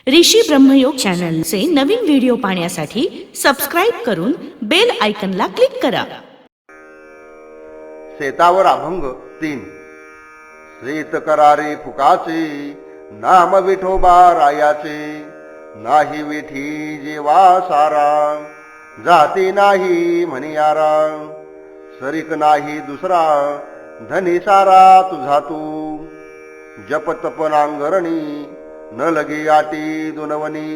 ऋषी ब्रह्मयोग चॅनलचे नवीन video पाहण्यासाठी subscribe करून bell आयकनला click करा. शेतावर अभंग 3. शेत करारे फुकाचे, नाम विठोबा रायाचे. नाही विठी जेवा सारा, जाती नाही म्हणियारा. सरीक नाही दुसरा, धनी सारा तुझा तू. जप तप नांगरणी, न लगे आटी दोनवनी.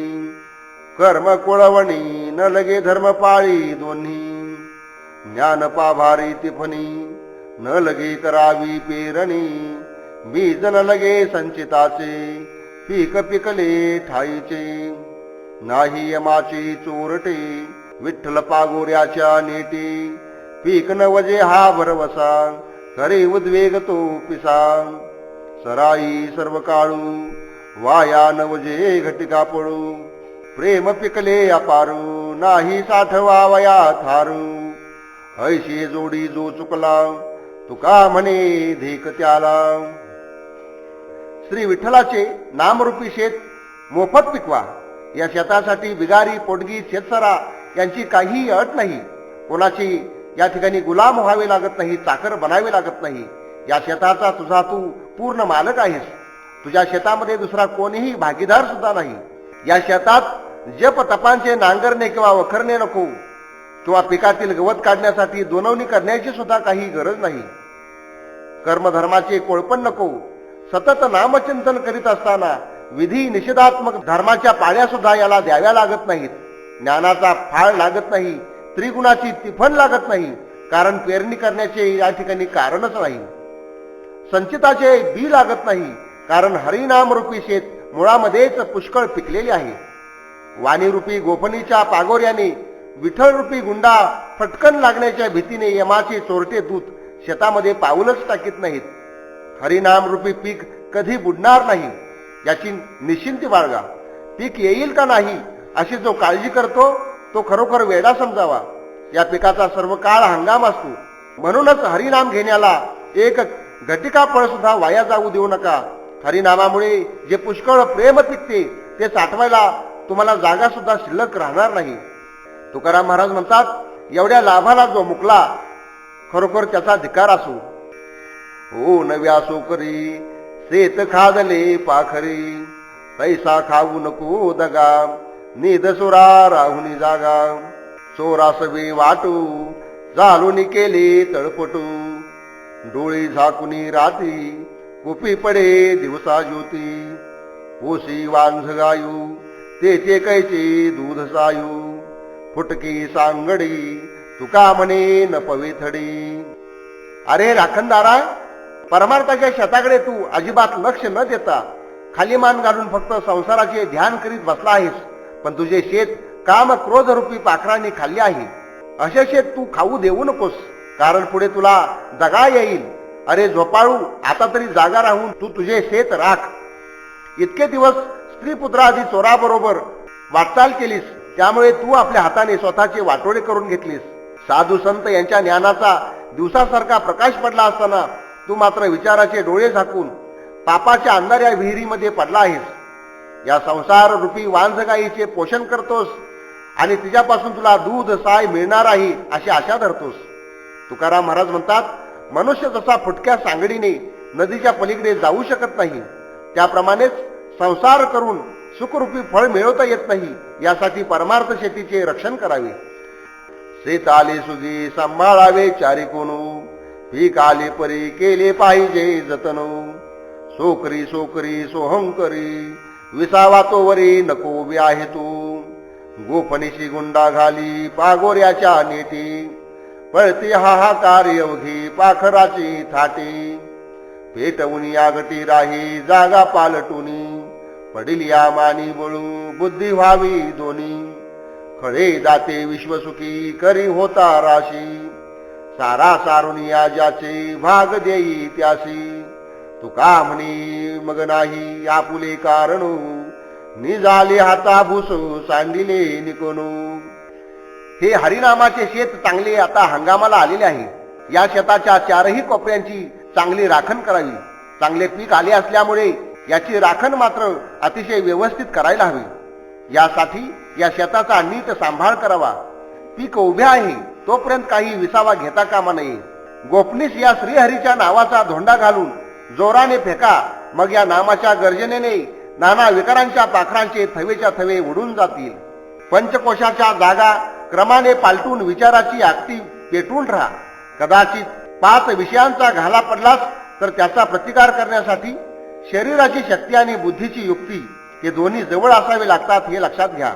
कर्म कुळवणी, न लगे धर्म पाळी दोन्ही. ज्ञान पाभारी तिफनी, न लगे करावी पेरणी. बीज न लगे संचिताचे, पीक पिकले ठाईचे. नाही यमाची चोरटे, विठ्ठल पागोऱ्याच्या नेटे. पीक न वजे हा भरवसा, करे उद्वेग तो पिसा. सराई सर्व काळू, वाया नवजे घटिका पळू. प्रेम पिकले अपारू, नाही साठवावया थारू. ऐशी जोडी जो चुकला, तुका म्हणे धीक त्याला. श्री विठ्ठलाचे नामरूपी शेत मोफत पिकवा. या शेतासाठी बिगारी, पोटगी, शेतसरा यांची काहीही अट नाही. कोणाची या ठिकाणी गुलाम व्हावे लागत नाही, चाकर बनावे लागत नाही. या शेताचा तुझा तू पूर्ण मालक आहेस. तुझ्या शेतामध्ये दुसरा कोणीही भागीदार सुद्धा नाही. या शेतात जप तपांचे नांगरणे किंवा वखरणे नको, किंवा पिकातील गवत काढण्यासाठी दोनवणी करण्याची सुद्धा काही गरज नाही. कर्मधर्माचे कोळपण नको. सतत नामचिंतन करीत असताना विधी निषेधात्मक धर्माच्या पाळ्या सुद्धा याला द्याव्या लागत नाहीत. ज्ञानाचा फाळ लागत नाही, त्रिगुणाची तिफन लागत नाही, कारण पेरणी करण्याचे या ठिकाणी कारणच नाही. संचिताचे बी लागत नाही, कारण हरिनामरूपी शेत मुळामध्येच पुष्कळ पिकलेले आहे. वाणीरूपी गोफणीच्या पागोऱ्याने, विठ्ठलरूपी गुंडा फटकन लागण्याच्या भीतीने यमाचे चोरटे दूत शेतामध्ये पाऊलच टाकीत नाहीत. हरिनामरूपी पीक कधी बुडणार नाही याची निश्चिंती बाळगा. पीक येईल का नाही अशी जो काळजी करतो तो खरोखर वेडा समजावा. या पिकाचा सर्व काळ हंगाम असतो. म्हणूनच हरिनाम घेण्याला एक घटिका फळ सुद्धा वाया जाऊ देऊ नका. हरिनामामुळे जे पुष्कळ प्रेम पिकते ते साठवायला तुम्हाला जागा सुद्धा शिल्लक राहणार नाही. तुकाराम महाराज म्हणतात, एवढ्या लाभाला जो मुकला, खरोखर त्याचा धिकार असो. हो नव्या सोकरी, शेत खादले पाखरी. पैसा खाऊ नको दगा, निध सोरा राहुनी जागा. चोरासवे वाटू, झालूनी केले तळपटू. डोळे झाकुनी राती, कुपी पडे दिवसा ज्योती. पोशी वांझ गायू, ते कैचे दूध सायू. फुटकी सांगडी, तुका म्हणे न पविथडी. अरे राखणदारा, परमार्थाच्या शेताकडे तू अजिबात लक्ष न देता खाली मान घालून फक्त संसाराचे ध्यान करीत बसला आहेस. पण तुझे शेत काम क्रोध रूपी पाखरांनी खाल्ले आहे. असे शेत तू खाऊ देऊ नकोस, कारण पुढे तुला दगा येईल. अरे झोपाळू, आता तरी जागा राहून तू तुझे शेत राख. इतके दिवस स्त्री पुत्रादी चोराबरोबर वाटचाल केलीस, त्यामुळे तू आपल्या हाताने स्वतःचे वाटोळे करून घेतलीस. साधू संत यांच्या ज्ञानाचा दिवसासारखा प्रकाश पडला असताना तू मात्र विचाराचे डोळे झाकून पापाच्या अंधाऱ्या विहिरीमध्ये पडला आहेस. या संसार रूपी वांझगाईचे पोषण करतोस आणि तिच्यापासून तुला दूध साय मिळणार आहे अशी आशा धरतोस. तुकाराम महाराज म्हणतात, मनुष्य जसा फुटक्या सांगडीने नदीच्या पलीकडे जाऊ शकत नाही, त्याप्रमाणेच संसार करून सुखरूपी फळ मिळवता येत नाही. यासाठी परमार्थ शेतीचे रक्षण करावे. शेत आले सुगी, सांभाळावे चारी कोणू. पीक आले परी, केले पाहिजे जतनो. सोकरी सोकरी सोहंकरी, विसावा तोवरी नको उभी आहे तू. गोफणीशी गुंडा घाली, पागोऱ्याच्या नेटी. पळती हाहाकार अवघी, पाखराची थाटी. पेटवून आगटी राही, जागा पालटुनी. पडिल या मानी बळू, बुद्धी व्हावी दोन्ही. खळे दाते विश्वसुखी, करी होता राशी. सारा सारुनिया ज्याचे, भाग देई त्यासी. तुका म्हणे मग नाही आपुले कारणू. निजाले हाता भुसू, सांडिले निकोनू. हे हरिनामाचे शेत चांगले आता हंगामाला आलेले आहे. या शेताच्या चारही कोपऱ्यांची चांगली राखण करावी. चांगले पीक आले असल्यामुळे याची राखण मात्र अतिशय व्यवस्थित करायला हवी। यासाठी या शेताचा नीट सांभाळ करावा। पीक उभे आहे तोपर्यंत काही विसावा घेता कामा नये। गोपनीस या श्रीहरीच्या नावाचा धोंडा घालून जोराने फेका, मग या नामाच्या गर्जनेने नाना विकारांच्या पाखरांचे थवेच्या थवे उडून जातील। पंचकोशाच्या जागा क्रमाने पालटून विचाराची आगती पेटून राहा। कदाचित 5 विषयांचा घाला पडलाच तर त्याचा प्रतिकार करण्यासाठी शरीराची शक्ती आणि बुद्धीची युक्ती हे दोन्ही जवळ असावे लागतात, हे लक्षात घ्या।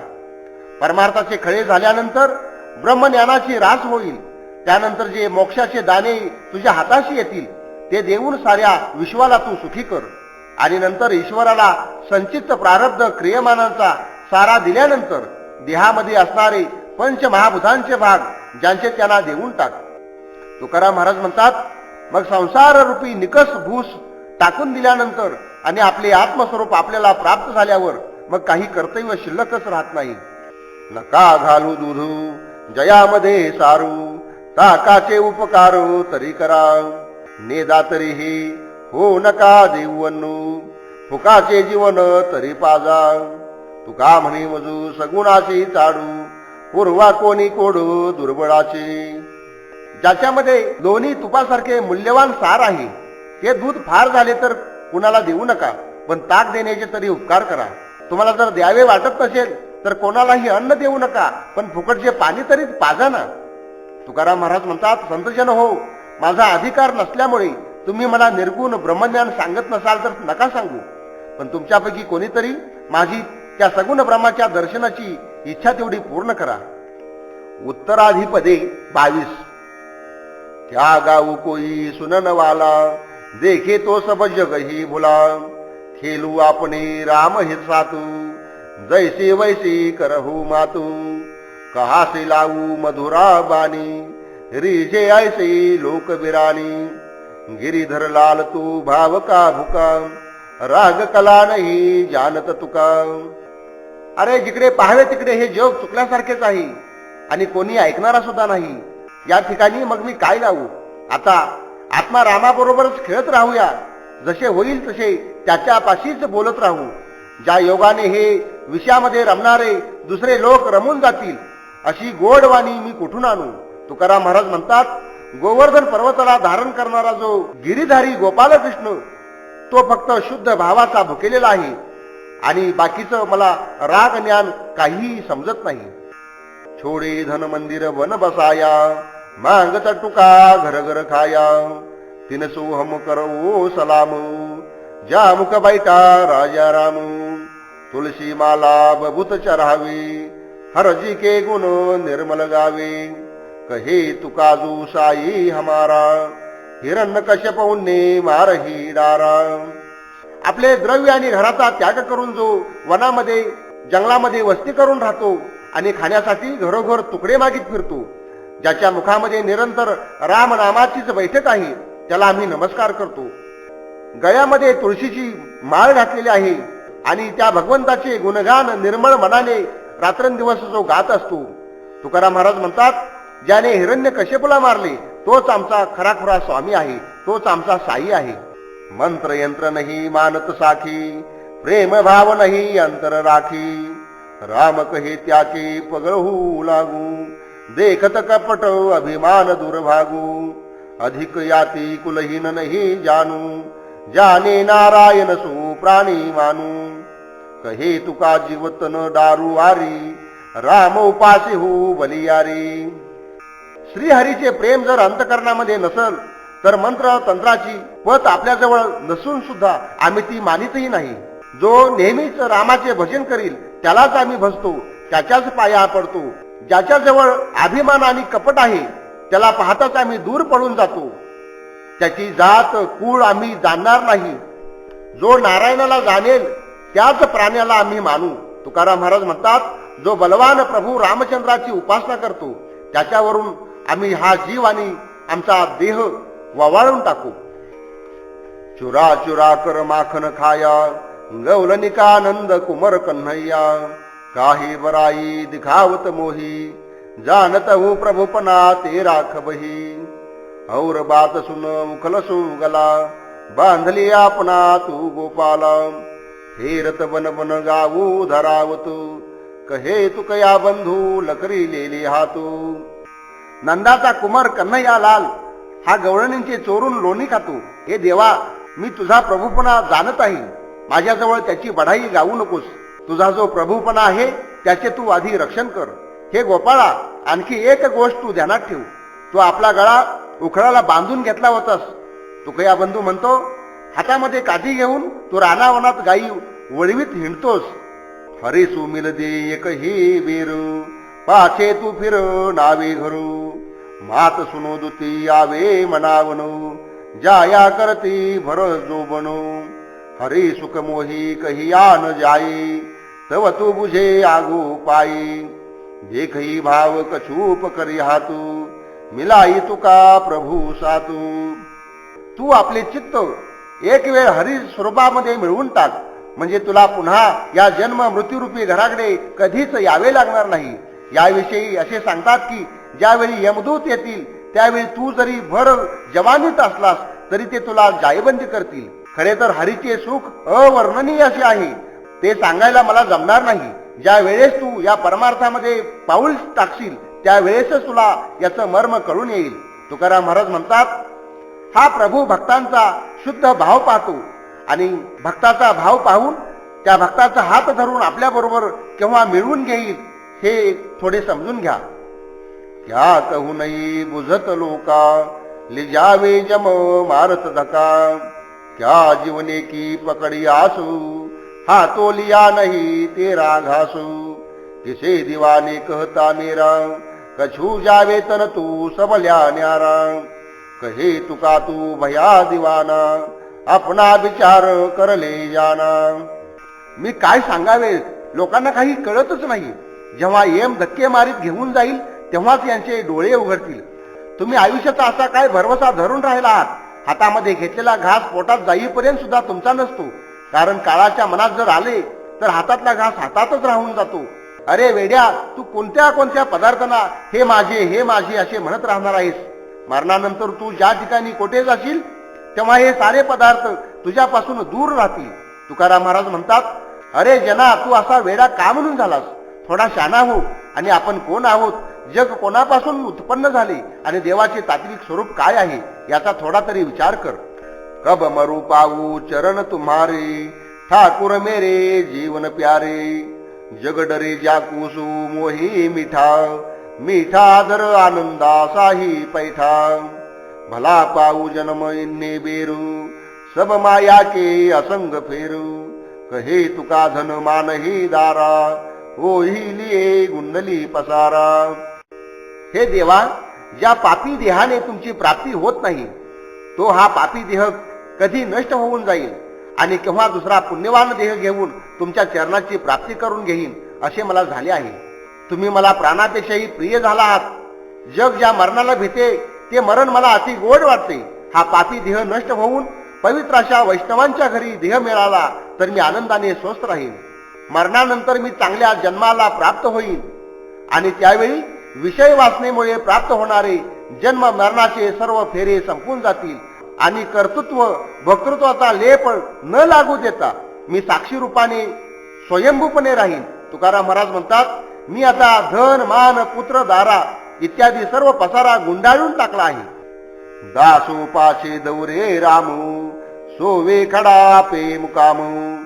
परमार्थाचे खळे झाल्यानंतर ब्रह्मज्ञानाची रास होईल। त्यानंतर जे मोक्षाचे दाणे तुझ्या हाताशी येतील ते देऊन साऱ्या विश्वाला तू सुखी कर। आणि नंतर ईश्वराला संचित प्रारब्ध क्रियमानांचा सारा दिल्यानंतर देहामध्ये असणारे पंचमहाभूतांचे भाग ज्यांचे त्यांना देऊन टाक। तुकाराम महाराज म्हणतात, मग संसार रूपी निकस भूस टाकून दिल्यानंतर आणि आपले आत्मस्वरूप आपल्याला प्राप्त झाल्यावर मग काही कर्तव्य शिल्लकच राहत नाही। नका घालू दूध जयामध्ये सारू, ताकाचे उपकार तरी करा। नेदा तरीही हो नका देऊवन्नू, फुकाचे जीवन तरी पाजा। तुका म्हणे मजू सगुणाची चाडू, पूर्वा कोणी कोडू दुर्बळाचे। ज्याच्यामध्ये दोन्ही तुपासारखे मूल्यवान सार आहे ते दूध फार झाले तर कुणाला देऊ नका, पण ताक देण्याचे तरी उपकार करा। तुम्हाला जर द्यावे वाटत नसेल तर कोणालाही अन्न देऊ नका, पण फुकटचे पाणी तरी पाजा ना। तुकाराम महाराज म्हणतात, संतजन हो, माझा अधिकार नसल्यामुळे तुम्ही मला निर्गुण ब्रह्मज्ञान सांगत नसाल तर नका सांगू, पण तुमच्यापैकी कोणीतरी माझी त्या सगुण ब्रह्माच्या दर्शनाची इच्छा तेवढी पूर्ण करा। उत्तराधिपदे 22। क्या गाऊ कोई सुनन वाला, देखे तो सब जग ही भुला। खेलू आपने राम हित सातू, जैसे वैसे करहु मातू। कहा से लाऊ मधुरा बानी, रिझे ऐसे लोक बिरानी। गिरीधर लाल तू भाव का भुका, राग कला नाही जानत तुका। अरे जिकडे पाहावे तिकडे हे जग चुकल्यासारखेच आहे आणि कोणी ऐकणारा सुद्धा नाही। या ठिकाणी मग मी काय लावू? आता आत्मा रामाबरोबरच खेळत राहूया, जसे होईल तसे त्याच्यापाशीच बोलत राहू। ज्या योगाने हे विषयामध्ये रमणारे दुसरे लोक रमून जातील अशी गोडवाणी मी कुठून आणू? तुकाराम महाराज म्हणतात, गोवर्धन पर्वताला धारण करणारा जो गिरीधारी गोपालकृष्ण तो फक्त शुद्ध भावाचा भुकेलेला आहे आणि बाकीचं मला राग ज्ञान काहीही समजत नाही। छोडे धन मंदिर वन बसाया, मागत टुका घर घर खाया। तिन सोहम करो सलाम, ज्या मुख बैठा राजा राम। तुलसी माला बबूत चरावे, हरजी के गुण निर्मल गावे। कहे तुकाजू साई हमारा, हिरण्य कश्यप उन्ने मारही डारा। आपले द्रव्य आणि घराचा त्याग करून जो वनामध्ये जंगलामध्ये वस्ती करून राहतो आणि खाण्यासाठी घरोघर तुकडे मागित फिरतो, ज्याच्या मुखामध्ये निरंतर राम नामाचीच बैठक आहे, त्याला आम्ही नमस्कार करतो। गळ्यामध्ये तुळशीची माळ घातलेली आहे आणि त्या भगवंताचे गुणगान निर्मळ मनाने रात्रंदिवस जो गात असतो। तुकाराम महाराज म्हणतात, ज्याने हिरण्य कश्यपूला मारले तोच आमचा खराखुरा स्वामी आहे, तोच आमचा साई आहे। मंत्र यंत्र नाही मानत साखी, प्रेम भाव नाही अंतर राखी। राम कहे त्याचे पगळहू लागू, देखत कपट अभिमान दुर्भागू। अधिक याती कुलहीन नाही जानू, जाने नारायण सो प्राणी मानू। कहे तुका जीवतन दारू आरी, राम उपासी हो बलियारी। श्रीहरीचे प्रेम जर अंतकरणामध्ये नसल तर मंत्र तंत्राची पत आपल्याजवळ नसून सुद्धा आम्ही ती मानितही नाही। जो नेहमीच रामाचे भजन करील त्यालाच आम्ही भजतो, त्याच्याच पाया पडतो। ज्याच्याजवळ अभिमान आणि कपट आहे त्याला पाहताच आम्ही दूर पळून जातो। त्याची जात कुळ आम्ही जाणणार नाही। जो नारायणाला जाणेल त्याच प्राण्याला आम्ही मानू। तुकाराम महाराज म्हणतात, जो बलवान प्रभू रामचंद्राची उपासना करतो त्याच्यावरून आम्ही हा जीव आणि आमचा देह ववाळून टाकू। चुरा चुरा कर माखन खाया, गौलनिकानंद कुमर कन्हैया। काही बराई दिखावत मोही, जानत हूँ प्रभुपना तेरा खबही। और बात सुन उखल सो गला, बांधली आपणा तू गोपाला, फेरत बन बन गाऊ धरावतू, कहे तू कया बंधू लकरी लेली हातू. नंदाचा कुमार कन्हैया लाल हा गवळणींचे चोरून लोणी खातो. हे देवा, मी तुझा प्रभूपणा जाणत आहे, माझ्याजवळ त्याची बढाई गाऊ नकोस. तुझा जो प्रभूपणा आहे त्याचे तू आधी रक्षण कर. हे गोपाळा, आणखी एक गोष्ट तू ध्यानात ठेव. तू आपला गळा उखळाला बांधून घेतला होतास. तुकया बंधू म्हणतो, हातामध्ये काठी घेऊन तू रानावनात गाई वळवीत हिंडतोस. हरी सुमिल दे एक ही बेरू, पाछे तू फिर नावे घरू, मात सुनो दुती आवे मनावनो, जाया करती भर जो बनो. हरी सुख मोही कहिया न जाई, तव तू बुझे आगू पाई. देखई भाव कछूप करी हातू, मिलाई तुका प्रभू सातू. तू आपले चित्त एक वेळ हरी स्वरूपामध्ये मिळवून टाक, म्हणजे तुला पुन्हा या जन्म मृत्यूरूपी घराकडे कधीच यावे लागणार नाही. याविषयी असे सांगतात की ज्यावेळी यमदूत येतील त्यावेळी तू जरी भर जवानीत असलास तरी ते तुला जायबंदी करतील. खरे तर हरीचे सुख अवर्णनीय असे आहे, ते सांगायला मला जमणार नाही. ज्या वेळेस तू या परमार्थामध्ये पाऊल टाकशील त्यावेळेसच तुला याचं मर्म कळून येईल. तुकाराम महाराज म्हणतात, हा प्रभू भक्तांचा शुद्ध भाव पाहतो आणि भक्ताचा भाव पाहून त्या भक्ताचा हात धरून आपल्या बरोबर केव्हा मिळवून घेईल हे थोडे समजून घ्या. क्या कहू नाही बुझत लोका, लिजावे जम मारत धका. क्या जीवने की पकड़ी आसू, हाथों लिया नहीं तेरा घासू. किसे दीवाने कहता मेरा, कछू जावे तन तू सबल्या न्यारा. कहे तुका तू भया दीवाना, अपना विचार करले जाना. मी काय सांगावे, लोकांना काही कळतच नाही. जेव्हा येम धक्के मारीत घेऊन जाईल तेव्हाच यांचे डोळे उघडतील. तुम्ही आयुष्याचा असा काय भरवसा धरून राहिला आहात. हातामध्ये घेतलेला घास पोटात जाईपर्यंत सुद्धा तुमचा नसतो, कारण काळाच्या मनात जर आले तर हातातला घास हातातच राहून जातो. अरे वेड्या, तू कोणत्या कोणत्या पदार्थांना हे माझे असे म्हणत राहणार आहेस. मरणानंतर तू ज्या ठिकाणी कोठे जाशील तेव्हा हे सारे पदार्थ तुझ्यापासून दूर राहतील. तुकाराम महाराज म्हणतात, अरे जना, तू असा वेडा का म्हणून झालास. थोडा शाना हो आणि आपण कोण आहोत, जग कोणापासून उत्पन्न झाले आणि देवाचे तात्विक स्वरूप काय आहे याचा थोडा तरी विचार कर. कब मरू पाऊ चरण तुम्हारे, ठाकुर मेरे जीवन प्यारे. जग डरे जाकूसू मोही मिठा, मीठा दर आनंदा साही पैठा. भला पाऊ जन्म इन्ने बेरू, सब माया के असंग फेरू. कहे तुका धन मानही दारा, होही लिये गुंडली पसारा. हे देवा, ज्या पापी देहाने तुमची प्राप्ती होत नाही तो हा पापी देह कधी नष्ट होऊन जाईल आणि केव्हा दुसरा पुण्यवान देह घेऊन तुमच्या चरणाची प्राप्ती करून घेईन असे मला झाले आहे. तुम्ही मला प्राणापेक्षाही प्रिय झाला आहात. जग ज्या मरणाला भीते ते मरण मला अति गोड वाटते. हा पापी देह नष्ट होऊन पवित्र अशा वैष्णवांच्या घरी देह मिळाला तर मी आनंदाने स्वस्थ राहीन. मरणानंतर मी चांगल्या जन्माला प्राप्त होईन आणि त्यावेळी विषय वासनेमुळे प्राप्त होणारे जन्म मरणाचे सर्व फेरे संपून जातील आणि कर्तृत्व भक्तृत्वाचा लेप न लागू देता मी साक्षी रूपाने स्वयंभूपणे राहीन. तुकाराम महाराज म्हणतात, मी आता धन मान पुत्र दारा इत्यादी सर्व पसारा गुंडाळून टाकला आहे. दासो पाशे दौरे रामू, सोवे खडा पे मुकामू.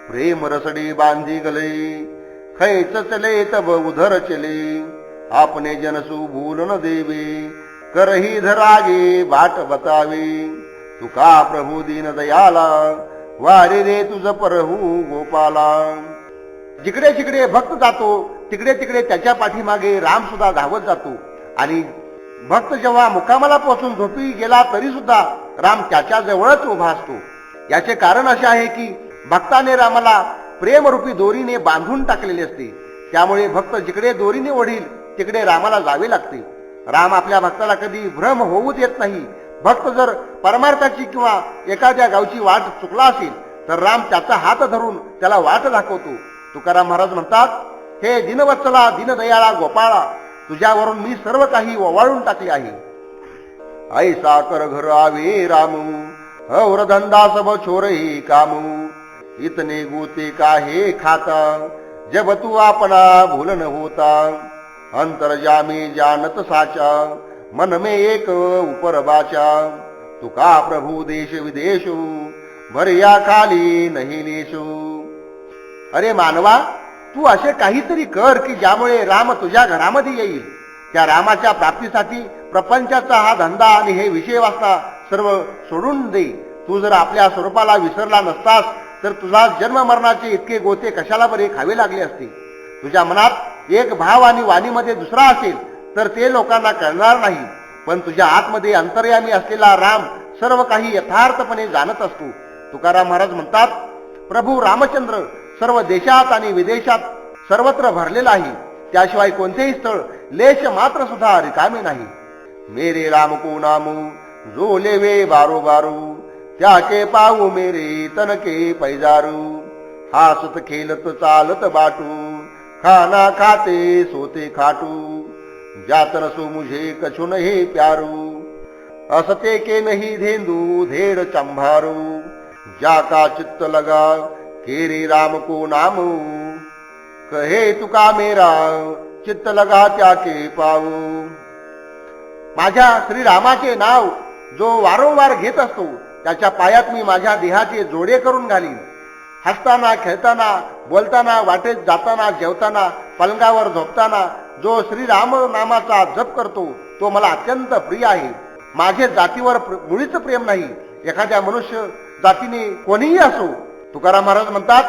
प्रेम रसडी बांधी गले, खैच चले तब उधर चले. आपने जनसु भूल न देवे, करही धरागे बाट बतावे. तुका प्रभू दीन दयाला, वारे रे तुझ परहू गोपाला. जिकडे जिकडे भक्त जातो तिकडे तिकडे त्याच्या पाठीमागे राम सुद्धा धावत जातो आणि भक्त जेव्हा मुकामाला पोहोचून झोपी गेला तरी सुद्धा राम त्याच्या जवळच उभा असतो. याचे कारण असे आहे की भक्ताने रामाला प्रेमरूपी दोरीने बांधून टाकलेले असते. त्यामुळे भक्त जिकडे दोरीने ओढील तिकडे रामाला जावे लागते. राम आपल्या भक्ताला कधी भ्रम होऊ देत नाही. भक्त जर परमार्थाची किंवा एखाद्या गावची वाट चुकला असेल तर राम त्याचा हात धरून त्याला वाट दाखवतो. तुकाराम महाराज म्हणतात, हे दीनवत्सला दीनदयाळा गोपाळा, तुझ्यावरून मी सर्व काही ओवाळून टाकले आहे. ऐसा कर घर आवे रामू, और धंदा सब छोरही कामू, इतने गोते काहे खाता, जब तू आपणा भूल न होता, अंतरजामी जानत साचा, मन में एक उपर बाचा, तुका प्रभु देश विदेशू, भरिया खाली नाही नेशू. अरे मानवा, तू असे काहीतरी कर की ज्यामुळे राम तुझ्या घरामध्ये येईल. त्या रामाच्या प्राप्तीसाठी प्रपंचाचा हा धंदा आणि हे विषय वासना सर्व सोडून दे. तू जर आपल्या स्वरूपाला विसरला नसतास तर तुझा जन्म मरणाचे इतके गोते कशाला बरे खावे लागले असते. तुझ्या मनात एक भाव आणि वाणीमध्ये दुसरा असेल तर ते लोकांना कळणार नाही, पण तुझ्या आतमध्ये अंतर्यामी असलेला राम सर्व काही यथार्थपणे जाणत असतो. तुकाराम महाराज म्हणतात, प्रभू रामचंद्र सर्व देशात आणि विदेशात सर्वत्र भरलेला आहे. त्याशिवाय कोणतेही स्थळ लेश मात्र सुद्धा रिकामे नाही. मेरे राम को नामू जो लेवे बारो बारू, त्याके पाहू मेरे तनके पैजारू, हासत खेलत चालत बाटू, खाना खाते सोते खाटू, जातन सो मुझे कछु नहीं प्यारू, असते के नहीं धेंदू धेड़ चंभारू, जाका चित्त लगा केरे राम को नामू, कहे तुका मेरा चित्त लगा त्याके पाऊ. माझ्या श्रीरामाचे नाव जो वारंवार घेत असतो त्याच्या पायात मी माझ्या देहाचे जोडे करून घालीन. हसताना खेळताना बोलताना वाटेत जाताना जेवताना पलंगावर झोपताना जो श्रीराम नामाचा जप करतो तो मला अत्यंत प्रिय आहे. माझे जातीवर मुळीच प्रेम नाही. एखाद्या मनुष्य जातीने कोणीही असो, तुकाराम महाराज म्हणतात,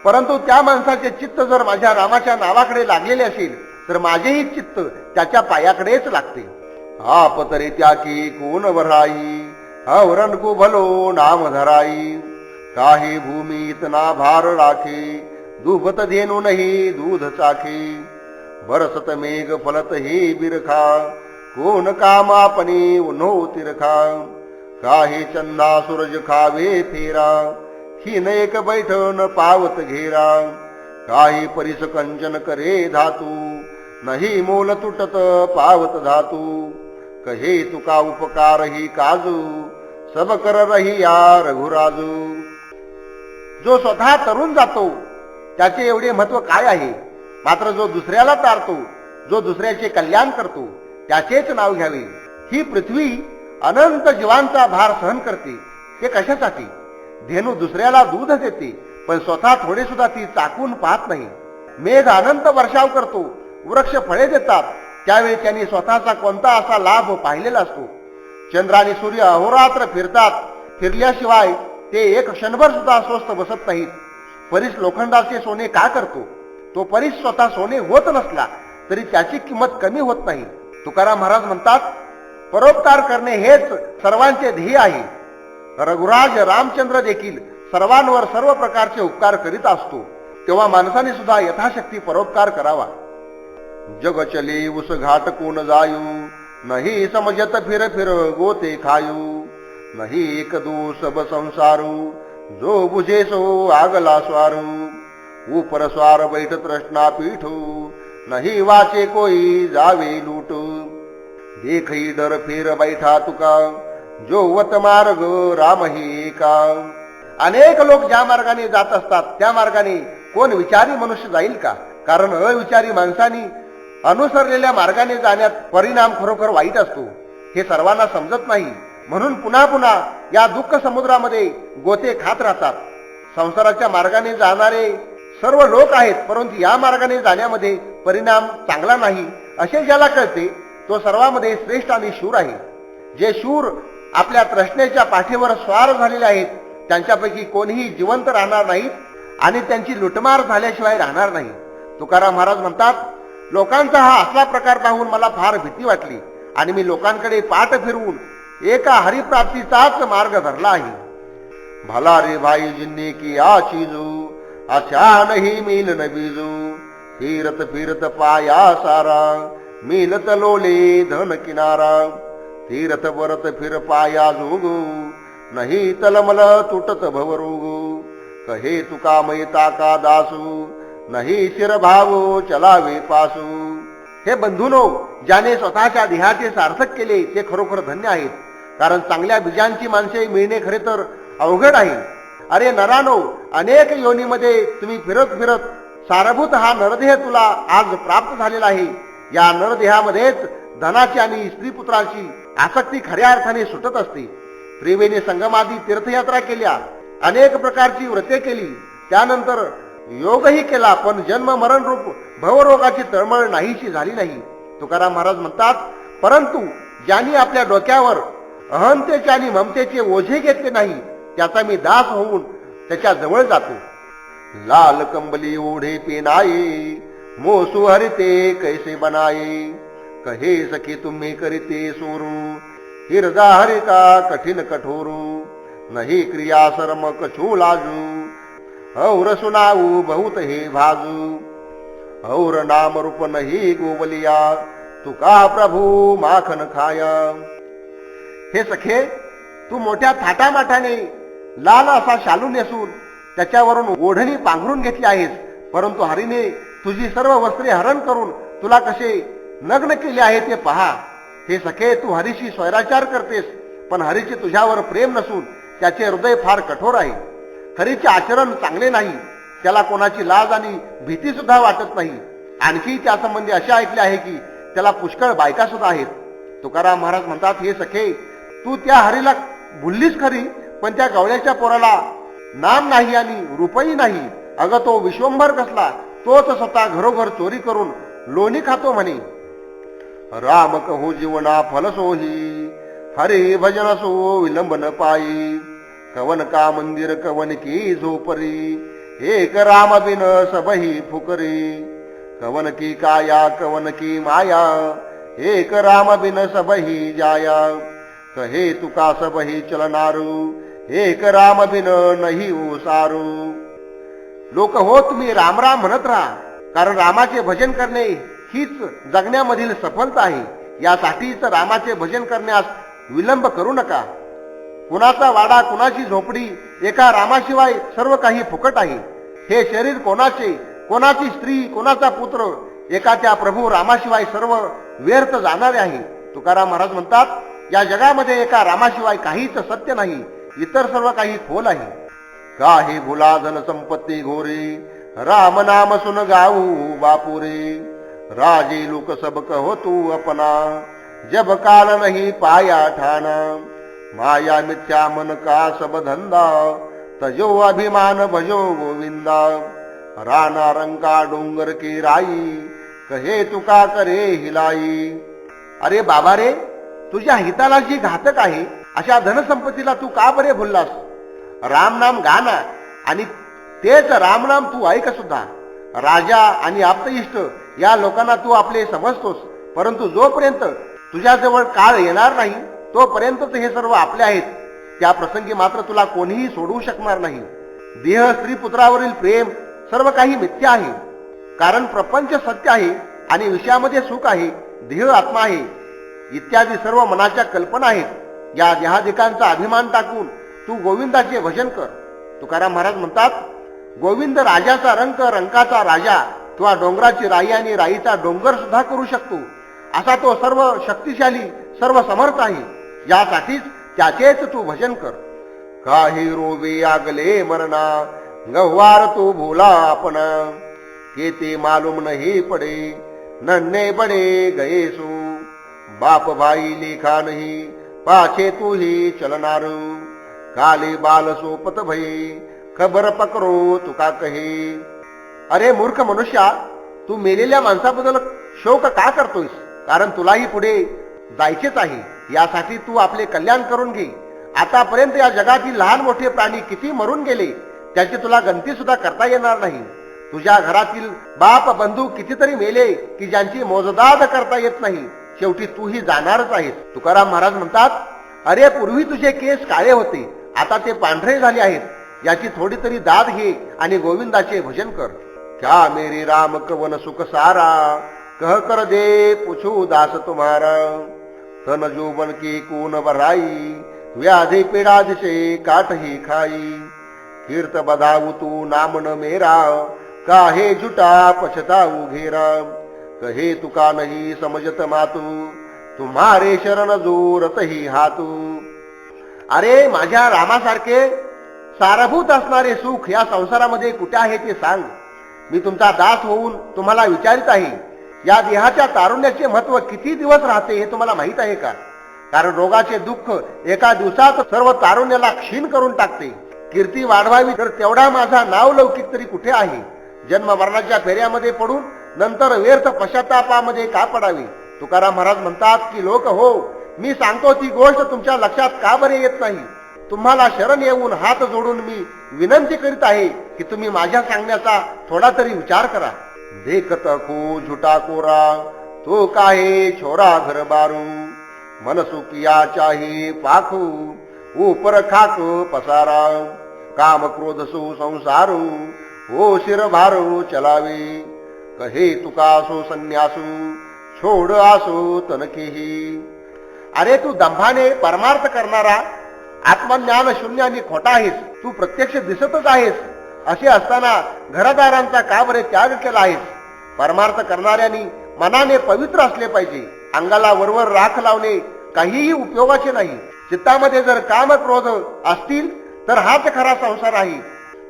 परंतु त्या माणसाचे चित्त जर माझ्या रामाच्या नावाकडे लागलेले असेल तर माझेही चित्त त्याच्या पायाकडेच लागते. आप तरी त्याकी कोण वराई, हवरन को भलो नाम धराई, काही भूमी इतना भार राखे, दुभत धेनु नहीं दूध चाखे, बरसत मेघ फलत हे बिरखा, कोण काम आपणी उन्हो तिरखा, काही चंदा सूरज खावे फेरा, खीन एक बैठन पावत घेरा, काही परिस कंचन करे धातू, नाही मोल तुटत पावत धातू, कहे तुका उपकार ही काजू, सब कर रही या रघुराजू. जो स्वतः तरुण जातो त्याचे एवढे महत्व काय आहे, मात्र जो दुसऱ्याला तारतो, जो दुसऱ्याचे कल्याण करतो त्याचेच नाव घ्यावे. ही पृथ्वी अनंत जीवांचा भार सहन करते. ते कशासाठी? धेनू दुसऱ्याला दूध देते पण स्वतः थोडे सुद्धा ती चाकून पाहत नाही. मेघ अनंत वर्षाव करतो, वृक्ष फळे देतात, त्यावेळी त्यांनी स्वतःचा कोणता असा लाभ पाहिलेला असतो. चंद्र आणि सूर्य अहोरात्र फिरतात, फिरल्याशिवाय ते एक क्षणभर सुद्धा स्वस्थ बसत नाहीत. परीस लोखंडाचे सोने का करतो? तो परीस स्वतः सोने होत नसला तरी त्याची किंमत कमी होत नाही. तुकाराम महाराज म्हणतात, परोपकार करणे हेच सर्वांचे ध्येय आहे. रघुराज रामचंद्र देखील सर्वांवर सर्व प्रकारचे उपकार करीत असतो, तेव्हा माणसाने सुद्धा यथाशक्ती परोपकार करावा. जग चले उस घाट कोण जायू, नहीं समजत फिर फिर गोते खायू, नहीं एक दो सब संसारू, जो बुझे सो आगला स्वारू, ऊपर स्वार बैठत रचना पीठू, नहीं वाचे कोई जावे लूटू, देखई डर फिर बैठा तुका, जो वत मार्ग राम ही का. अनेक लोक ज्या मार्गाने जात असतात त्या मार्गाने कोण विचारी मनुष्य जाईल का? कारण अविचारी माणसांनी अनुसरलेल्या मार्गाने जाण्यात परिणाम खरोखर वाईट असतो. हे सर्वांना समजत नाही, म्हणून पुन्हा पुन्हा या दुःख समुद्रामध्ये गोते खात राहतात. संसाराच्या मार्गाने जाणारे सर्व लोक आहेत, परंतु या मार्गाने जाण्यामध्ये परिणाम चांगला नाही असे ज्याला कळते तो सर्वांमध्ये श्रेष्ठ आणि शूर आहे. जे शूर आपल्या तृष्णेच्या पाठीवर स्वार झालेले आहेत त्यांच्यापैकी कोणीही जिवंत राहणार नाहीत आणि त्यांची लुटमार झाल्याशिवाय राहणार नाही. तुकाराम महाराज म्हणतात, लोकांचा हा असला प्रकार पाहून मला फार भीती वाटली आणि मी लोकांकडे पाठ फिरवून एका हरिप्राप्तीचाच मार्ग धरला आहे. भला रे भाई जिन्ने की आ चीजू, अच्छा नहीं मिल न बीजू, फिरत फिरत पाया सारा, मिलत लोले धन किनारा, तीरथ बरत फिर पाया जोगू, नहीं तलमल तुटत भवरोगू, कहे तुका मैता का दासू, नहीं शिर भावो चलावे पासू. हे बंधूनो, ज्याने स्वतःच्या देहाचे सार्थक केले ते खरोखर धन्य आहेत. कारण चांगल्या बीजांची माणसे मिळणे खरे तर अवघड आहे. अरे नरानो, अनेक योनीमध्ये तुम्ही फिरत फिरत सारभूत हा नरदेह तुला आज प्राप्त झालेला आहे. या नरदेहामध्येच धनाची आणि स्त्रीपुत्राची आसक्ती खऱ्या अर्थाने सुटत असते. त्रिवेणी संगमादी तीर्थयात्रा केल्या, अनेक प्रकारची व्रते केली, त्यानंतर योगही केला, पण जन्म मरण रूप भवरोगाची तळमळ नाहीशी झाली नाही. तुकाराम महाराज म्हणतात, परंतु ज्यांनी आपल्या डोक्यावर अहंतेचे आणि ममतेचे ओझे घेतले नाही, त्याचा मी दास होऊन त्याच्या जवळ जातो. लाल कंबली ओढे पेनाये, मोसू हरिते कैसे बनाये, कहे सखी तुम्ही करिते सोरू, हिरदा हरिका कठीण कठोरू, नहीं क्रिया शर्म कछू लाजू, और सुनाऊ बहुत हे भाजू, और नाम रूप नहीं गोवलिया, तुका प्रभू माखन खाया. हे सखे, तू मोठ्या थाटामाटाने लाल असा शालू नेसून त्याच्यावरून ओढणी पांघरून घेतली आहेस, परंतु हरीने तुझी सर्व वस्त्रे हरण करून तुला कसे नग्न केले आहे ते पहा. हे सखे, तू हरीशी स्वैराचार करतेस, पण हरीचे तुझ्यावर प्रेम नसून त्याचे हृदय फार कठोर आहे. हरीचे आचरण चांगले नाही, त्याला कोणाची लाज आणि भीती सुद्धा वाटत नाही. आणखी त्या संबंधी असे ऐकले आहे की त्याला पुष्कळ बायका सुद्धा आहेत. तुकाराम महाराज म्हणतात, हे सखे, तू त्या हरीला भुललीस खरी, पण त्या गवळ्याच्या पोराला नाम नाही आणि रूपही नाही. अगं तो विश्वंभर कसला, तोच स्वतः घरोघर चोरी करून लोणी खातो म्हणे. राम कहो जीवना फल सोही, हरे भजन सो विलंबन पायी, कवन का मंदिर कवन की झोपरी, एक राम बिन सबही फुकरी, कवन की काया कवन की माया, एक राम बिन सबही जाया, कहे तुका सबही चलनारू, एक राम बिन नाही ओसारू. लोक हो, तुम्ही राम राम म्हणत राहा, कारण रामाचे भजन करणे हीच जगण्यामधील सफलता आहे. यासाठीच रामाचे भजन करण्यास विलंब करू नका. कुणाचा वाडा, कुणाची झोपडी, एका रामाशिवाय सर्व काही फुकट आहे. हे शरीर कोणाचे, कोणाची स्त्री, कोणाचा पुत्र, एका त्या प्रभू रामाशिवाय सर्व व्यर्थ जाणारे आहे. तुकाराम महाराज म्हणतात, या जगामध्ये एका रामाशिवाय काहीच सत्य नाही, इतर सर्व काही फोल आहे. काही भुला धन संपत्ती घोरे, राम नाम सुन गाऊ बापुरे, राजे लोक सब कहो तू अपना, जब काल नहीं पाया ठाना, माया मिथ्या मन का सब धंदा, तजो अभिमान भजो गोविंदा, राणा रंका डोंगर की राई, कहे तुका करे हिलाई. अरे बाबा रे, तुझ्या हिताला जी घातक आहे अशा धनसंपत्तीला तू का बरे बोललास? राम नाम गाना आणि तेच रामनाम तू ऐक सुद्धा. राजा आणि आप्तइष्ट या लोकांना तू आपले समजतोस, परंतु जोपर्यंत तुझ्याजवळ काळ येणार नाही तोपर्यंतच हे सर्व आपले आहेत. त्या प्रसंगी मात्र तुला कोणीही सोडवू शकणार नाही. देह, स्त्री, पुत्रावरील प्रेम सर्व काही मिथ्या आहे, कारण प्रपंच सत्य आहे आणि विषयामध्ये सुख आहे, देह आत्मा आहे इत्यादी सर्व मनाच्या कल्पना आहेत. या देहादिकांचा अभिमान टाकून तू गोविंदाचे भजन कर. तुकाराम महाराज म्हणतात, गोविंद राजाचा रंक, रंकाचा राजा किंवा डोंगराची राई आणि राईचा डोंगर सुद्धा करू शकतो, असा तो सर्व शक्तिशाली, सर्व समर्थ आहे. यासाठीच त्याचेच तू भजन कर. काही रोवे आगले मरणा, गव्हार तू भोला आपणा, के ते मालूम नहीं पडे, नन्हे बडे गये सो, बाप भाई लेखा नहीं, पाछे तू ही चलनार, काले बाल सोपत भये, खबर पकरो तुका कहे. अरे मूर्ख मनुष्या, तू मेलेल्या माणसाबद्दल शोक का करतोयस? कारण तुलाही पुढे जायचेच आहे. यासाठी तू आपले कल्याण करून घे. आतापर्यंत या जगातील लहान मोठे प्राणी किती मरून गेले त्याची तुला गणती सुद्धा करता येणार नाही. तुझ्या घरातील बाप बंधू कितीतरी मेले की ज्यांची मोजदाद करता येत नाही. शेवटी तूही जाणारच आहेस. तुकाराम महाराज म्हणतात, अरे पूर्वी तुझे केस काळे होते, आता ते पांढरे झाले आहेत. याची थोडी तरी दाद घे आणि गोविंदाचे भजन कर. क्या मेरे राम कवन सुख सारा, कह कर दे पूछू दास तुम्हारा, तन जोबन की कून बराई, व्याधि पीड़ा दिसे काट ही खाई, कीर्त बधाऊ तू नाम न मेरा, काहे जुटा पछताऊ घेरा, कहे तुका नहीं समझत मातू, तुम्हारे शरण जोरतही हातू. अरे माझ्या रामासारखे सारभूत असणारे सुख या संसारामध्ये कुठे आहे ते सांग. मी तुमचा दास होऊन तुम्हाला विचारित आहे, या देहाच्या तारुण्याचे महत्व किती दिवस राहते हे तुम्हाला माहित आहे का? कारण रोगाचे दुःख एका दिवसात सर्व तारुण्याला क्षीण करून टाकते. कीर्ती वाढवावी तर तेवढा माझा नावलौकिक तरी कुठे आहे? जन्म मरणाच्या फेऱ्यामध्ये पडून नंतर व्यर्थ पश्चातापामध्ये का पडावे? तुकाराम महाराज म्हणतात की लोक हो, मी सांगतो ती गोष्ट तुमच्या लक्षात का बरे येत नाही? तुम्हाला शरण येऊन हात जोडून मी विनंती करीत आहे की तुम्ही माझ्या सांगण्याचा थोडा तरी विचार करा. देखत को झुटा कोरा तो काहे छोरा घर बारू, मनसुकिया चाही पाखू ऊपर खाक पसारा, काम क्रोध सो संसारू हो शिर भारू चलावे, कहे तुका सो संन्यासू छोड आसो तनकेही. अरे तू दंभाने परमार्थ करणारा आत्मज्ञान शून्य आणि खोटा आहेस. तू प्रत्यक्ष दिसतच आहेस. असे असताना घरदारांचा का बरे त्याग केला आहेस? परमार्थ करणाऱ्यांनी मनाने पवित्र असले पाहिजे. अंगाला वरवर राख लावणे काहीही उपयोगाचे नाही. चित्तामध्ये जर काम क्रोध असतील तर हाच खरा संसार आहे.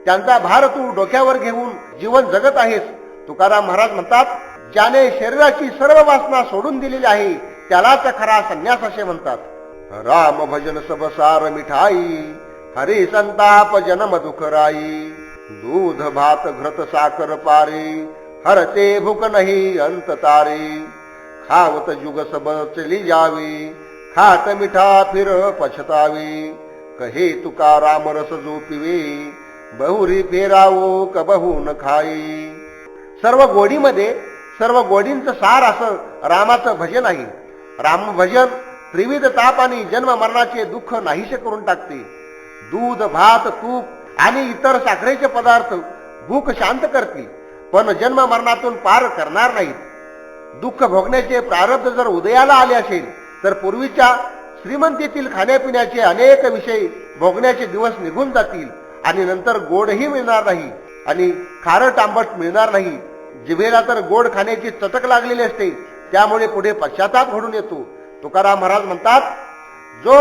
त्यांचा भार तू डोक्यावर घेऊन जीवन जगत आहेस. तुकाराम महाराज म्हणतात, ज्याने शरीराची सर्व वासना सोडून दिलेली आहे त्यालाच खरा संन्यास असे म्हणतात. राम भजन सब सार मिठाई, हरी संताप जन्म दुखराई, दूध भात घृत साखर पारे, हरते भूक नाही अंत तारे, खावत जुग सब चली जावे, खात मिठा फिर पछतावे, कहे तुका राम रस जो पिवे, बहुरी फेरावो कबहू न खाई. सर्व गोडीमध्ये सर्व गोडींचं सार असं रामाचं भजन आहे. राम भजन त्रिविध ताप आणि जन्म मरणाचे दुःख नाहीसे करून टाकते. दूध भात तूप आणि इतर साखरेचे पदार्थ भूक शांत करतील, पण जन्म मरणातून पार करणार नाहीत. दुःख भोगण्याचे प्रारब्ध जर उदयाला आले असेल तर पूर्वीच्या श्रीमंतीतील खाण्यापिण्याचे अनेक विषय भोगण्याचे दिवस निघून जातील आणि नंतर गोडही मिळणार नाही आणि खारट आंबट मिळणार नाही. जिभेला तर गोड खाण्याची चटक लागलेली असते, त्यामुळे पुढे पश्चाताप घडून येतो. तुकाराम महाराज म्हणतात, जो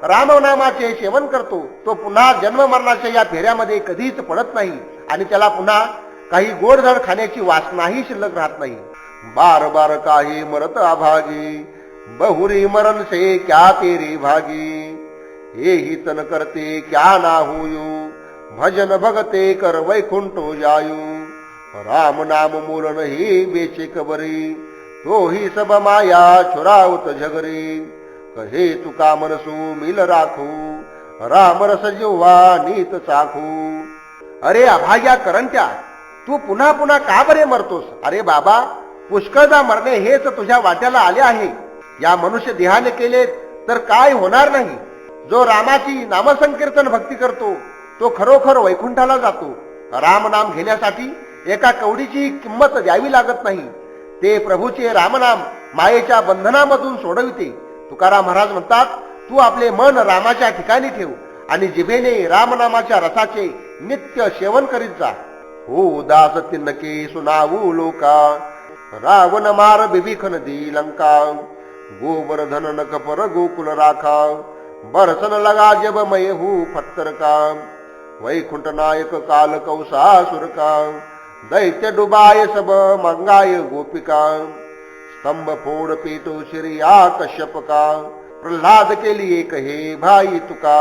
रामनामाचे सेवन करतो तो पुन्हा जन्म मरणाच्या या फेऱ्यामध्ये कधीच पडत नाही आणि त्याला पुन्हा काही गोडधड खाण्याची वासनाही शिल्लक राहत नाही. बार बार काही मरत अभागी, बहुरी मरण से क्या तेरी भागी, हे ही तन करते क्या ना होयू, भजन भगते कर वैकुंठो जायू, राम नाम मूलन ही बेचे कबरी, तो ही सब माया छुरावत झगरी, कहे तुका मनसू मिल राखू, राम रस जिव्हा नीत चाखू. अरे अभाग्या करंट्या, तू पुन्हा पुन्हा का बरे मरतोस? अरे बाबा, पुष्कळदा मरणे हेच तुझ्या वाट्याला आले आहे. या मनुष्य देहाने केले तर काय होणार नाही. जो रामाची नामसंकीर्तन भक्ती करतो तो खरोखर वैकुंठाला जातो. राम नाम घेण्यासाठी एका कवडीची किंमत द्यावी लागत नाही. ते प्रभूचे रामनाम मायेच्या बंधनामधून सोडविते. तुकाराम महाराज म्हणतात, तू आपले मन रामाच्या ठिकाणी ठेव आणि जिभेने रामनामाच्या रसाचे नित्य सेवन करीत जा. हो दास तिनके सुनावू लोका, रावण मार बिभीखन दी लंका, गोवर्धन नक पर गोकुल राखा, बरसन लगा जब मय हू फत्तर का, वैकुंठ नायक काल कौसासुर का, दैत्य डुबाय सब मंगाय गोपिका, स्तंभ फोड पेटो श्रिया कश्यप का, प्रल्हाद के लिए कहे भाई तुका.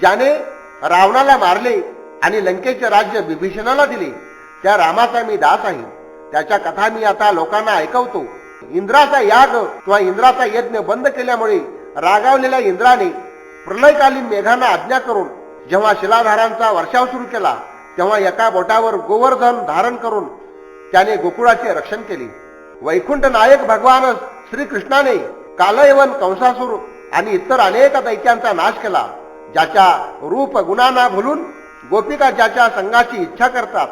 ज्याने रावणाला मारले आणि लंकेचे राज्य विभीषणाला दिले त्या रामाचा मी दास आहे. त्याच्या कथा मी आता लोकांना ऐकवतो. इंद्राचा याग किंवा इंद्राचा यज्ञ बंद केल्यामुळे रागावलेल्या इंद्राने प्रलयकालीन मेघांना आज्ञा करून जेव्हा शिलाधारांचा वर्षाव सुरू केला तेव्हा एका बोटावर गोवर्धन धारण करून त्याने गोकुळाचे रक्षण केले. वैकुंठ नायक भगवान श्रीकृष्णाने कालयवन कंसासूर आणि इतर अनेक दैत्यांचा नाश केला. ज्याच्या रूप गुणांना भुलून गोपिका ज्याच्या संघाची इच्छा करतात.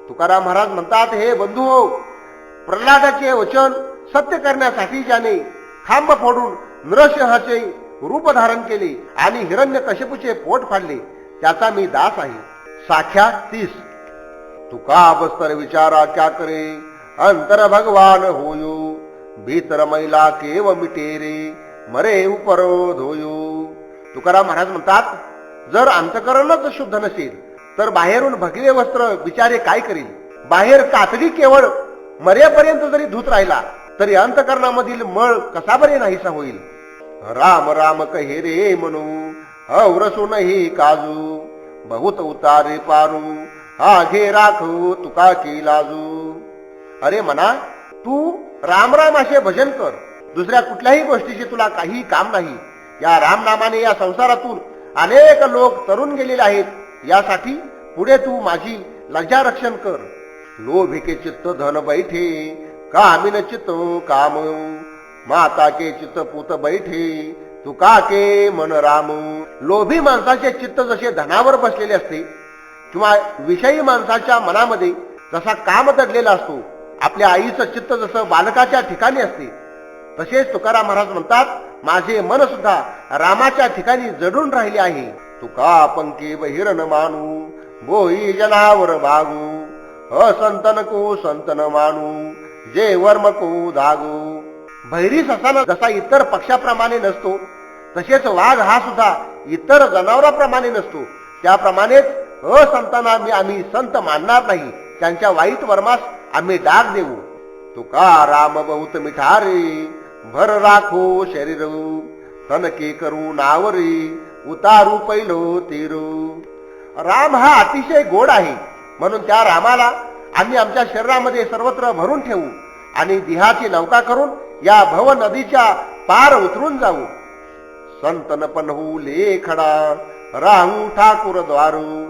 तुकाराम महाराज म्हणतात, हे बंधू हो, प्रल्हादाचे वचन सत्य करण्यासाठी ज्याने खांब फोडून नरसिंहाचे रूप धारण केले आणि हिरण्यकशिपूचे पोट फाडले त्याचा मी दास आहे. साख्या 30. तुका बस्तर विचारा क्या करे, अंतर भगवान होयो, भीतर मैला केव मिटे रे मरे उपरो धोयो. तुकाराम महाराज म्हणतात, जर अंतकरणच शुद्ध नसेल तर बाहेरून भगवे वस्त्र बिचारे काय करील. बाहेर कातडी केवळ मरेपर्यंत जरी धुत राहिला तरी अंतकरणामधील मळ कसा बरे नाहीसा होईल. राम राम कहे रे म्हणू अवरसू नाही काजू बहुत उतारे पारू हा घे राखू तुका की लाजू. अरे मना, तू राम राम असे भजन कर, दुसऱ्या कुठल्याही गोष्टीचे तुला काही काम नाही. या रामनामाने या संसारातून अनेक लोक तरुण गेलेले आहेत. यासाठी पुढे तू माझी लज्जा रक्षण कर. लोभिके चित्त धन बैठे कामिन चित्त काम माता के चित्त पुत बैठे तुका के मन राम. लोभी माणसाचे चित्त जसे धनावर बसलेले असते किंवा विषयी माणसाच्या मनामध्ये जसा काम दडलेला असतो, आपल्या आईचं चित्त जसं बालकाच्या ठिकाणी असते, तसेच तुकाराम महाराज म्हणतात, माझे मन सुद्धा रामाच्या ठिकाणी जडून राहिले आहे. तुका पंके बहिरण मानू बोई जनावर भागू असंतन को संतन मानू जे वर्म को धागू. बहिरी ससाना जसा इतर पक्षाप्रमाणे नसतो तसेच वाघ हा सुद्धा इतर जनावरांप्रमाणे नसतो. त्याप्रमाणेच असंतांना आम्ही संत मानणार नाही, त्यांच्या वाईट वर्मास आम्ही डाग देऊ. तुका राम बहुत मिठारे भर राखो शरीर तनके करू नावरी उतारू पैलो तीरू. राम हा अतिशय गोड आहे, म्हणून त्या रामाला आम्ही आमच्या शरीरामध्ये सर्वत्र भरून ठेवू आणि देहाची नौका करून या भव नदीच्या पार उतरून जाऊ. संतन पन्हू लेखडा राहू ठाकूर द्वारू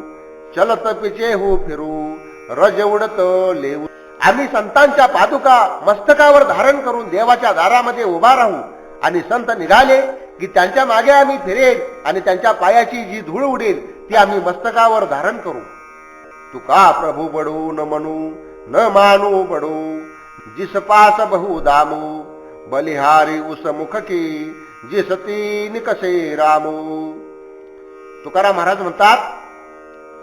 चलत पिचे हो फिरू रज उडत लेऊ. आम्ही संतांच्या पादुका मस्तकावर धारण करून देवाच्या दारामध्ये उभा राहू आणि संत निघाले की त्यांच्या मागे आम्ही फिरेल आणि त्यांच्या पायाची जी धूळ उडेल ती आम्ही मस्तकावर धारण करू. तुका प्रभू बडू न म्हणू न मानू बडू जिस पास बहु दामू बलिहारी उस मुख की जिसती निकसे रामू. तुकाराम महाराज म्हणतात,